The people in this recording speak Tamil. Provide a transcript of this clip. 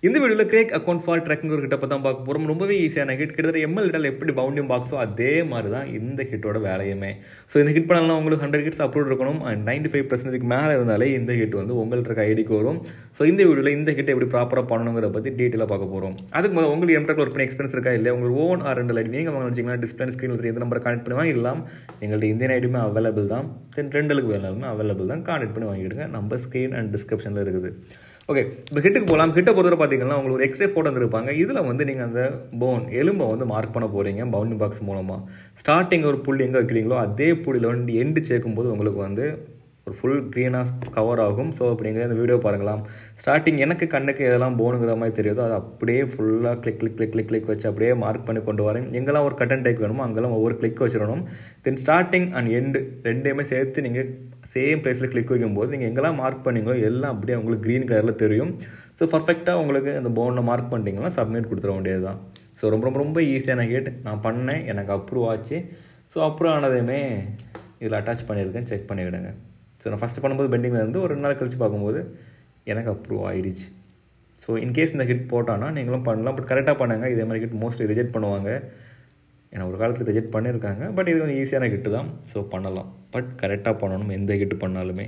இந்த வீடியோவில் கிரேக் அக்கௌண்ட் ஃபால்ட் ட்ராக்கிங் ஒரு கிட்ட தான் பார்க்க போகிறோம். ரொம்பவே ஈஸியான ஹிட். கிட்டத்தட்ட எம்எல் இடல் எப்படி பவுண்டிங் பாக்ஸோ அதே மாதிரி தான் இந்த ஹிட்டோட வேலையுமே. ஸோ இந்த ஹிட் பண்ணலாம் உங்களுக்கு 100 ஹிட்ஸ் அப்லோட் இருக்கணும் அண்ட் 95% மேலே இருந்தாலே இந்த ஹிட் வந்து உங்கள்கிட்ட இருக்க ஐடிக்கு வரும். ஸோ இந்த வீடியோவில் இந்த ஹிட் எப்படி ப்ராப்பராக பண்ணணுங்கிறத பற்றி டீட்டெயிலாக பார்க்க போகிறோம். அதுக்கு முதல்ல உங்களுக்கு mturk ஒர்க் பண்ணி எக்ஸ்பீரியன்ஸ் இருக்கா இல்லை உங்களுக்கு ஓன் ஆர் ஐடி நீங்கள் வாங்க வச்சிங்கன்னா டிஸ்பிளே ஸ்க்ரீனில் எந்த நம்பரை கனெக்ட் பண்ணி வாங்கிடலாம். எங்கள்கிட்ட இந்தியன் ஐடியுமே அவைலபிள் தான். ரெண்டுக்கு வேணாலுமே அவைலபிள் தான். கான்டெக்ட் பண்ணி வாங்கிடுங்க. நம்ம ஸ்க்ரீன் அண்ட் டிஸ்கிரிப்ஷனில் இருக்குது. ஓகே, இப்போ ஹிட்டுக்கு போகலாம். ஹிட்டை பொறுத்தவரை பார்த்தீங்கன்னா உங்களுக்கு ஒரு எக்ஸ்ரே ஃபோட்டோ வந்துருப்பாங்க. இதில் வந்து நீங்கள் அந்த போன் எலும்பை வந்து மார்க் பண்ண போகிறீங்க பவுண்டிங் பாக்ஸ் மூலமாக. ஸ்டார்டிங் ஒரு புள்ளி எங்கே வைக்கிறீங்களோ அதே புள்ளியில் வந்து எண்டு சேர்க்கும்போது உங்களுக்கு வந்து ஒரு ஃபுல் க்ரீனாக கவர் ஆகும். ஸோ அப்படிங்கிற இந்த வீடியோ பாருங்களாம். ஸ்டார்டிங் எனக்கு கண்ணுக்கு எதெல்லாம் போனுங்கிற மாதிரி தெரியுதோ அது அப்படியே ஃபுல்லாக கிளிக் வச்சு அப்படியே மார்க் பண்ணி கொண்டு வரேன். எங்கெல்லாம் ஒரு கட் அண்ட் டேக் வேணுமோ அங்கெல்லாம் ஒவ்வொரு கிளிக் வச்சிடணும். தென் ஸ்டார்டிங் அண்ட் எண்டு ரெண்டையுமே சேர்த்து நீங்கள் சேம் பிளேஸில் கிளிக் வைக்கும்போது நீங்கள் எங்கெல்லாம் மார்க் பண்ணிங்களோ எல்லாம் அப்படியே உங்களுக்கு க்ரீன் கலரில் தெரியும். ஸோ பர்ஃபெக்டாக உங்களுக்கு அந்த போனை மார்க் பண்ணிட்டீங்கன்னா சப்மிட் கொடுத்துட வேண்டியது தான். ஸோ ரொம்ப ஈஸியான ஹிட். நான் பண்ணேன், எனக்கு அப்ரூவ் ஆச்சு. ஸோ அப்ரூவ் ஆனதையுமே இதில் அட்டாச் பண்ணியிருக்கேன், செக் பண்ணிவிடுங்க. ஸோ நான் ஃபஸ்ட்டு பண்ணும்போது பெண்டிங்கில் இருந்து ஒரு 2 நாள் கழித்து பார்க்கும்போது எனக்கு அப்ரூவ் ஆகிடுச்சு. ஸோ இன்கேஸ் இந்த ஹிட் போட்டான்னா நீங்களும் பண்ணலாம். பட் கரெக்டாக பண்ணுங்க. இதே மாதிரி ஹிட் மோஸ்ட்லி ரிஜெக்ட் பண்ணுவாங்க. ஏன்னா ஒரு காலத்தில் ரிஜெக்ட் பண்ணியிருக்காங்க. பட் இது கொஞ்சம் ஈஸியான ஹிட்டு தான். ஸோ பண்ணலாம். பட் கரெக்டாக பண்ணணும் எந்த ஹிட்டு பண்ணாலுமே.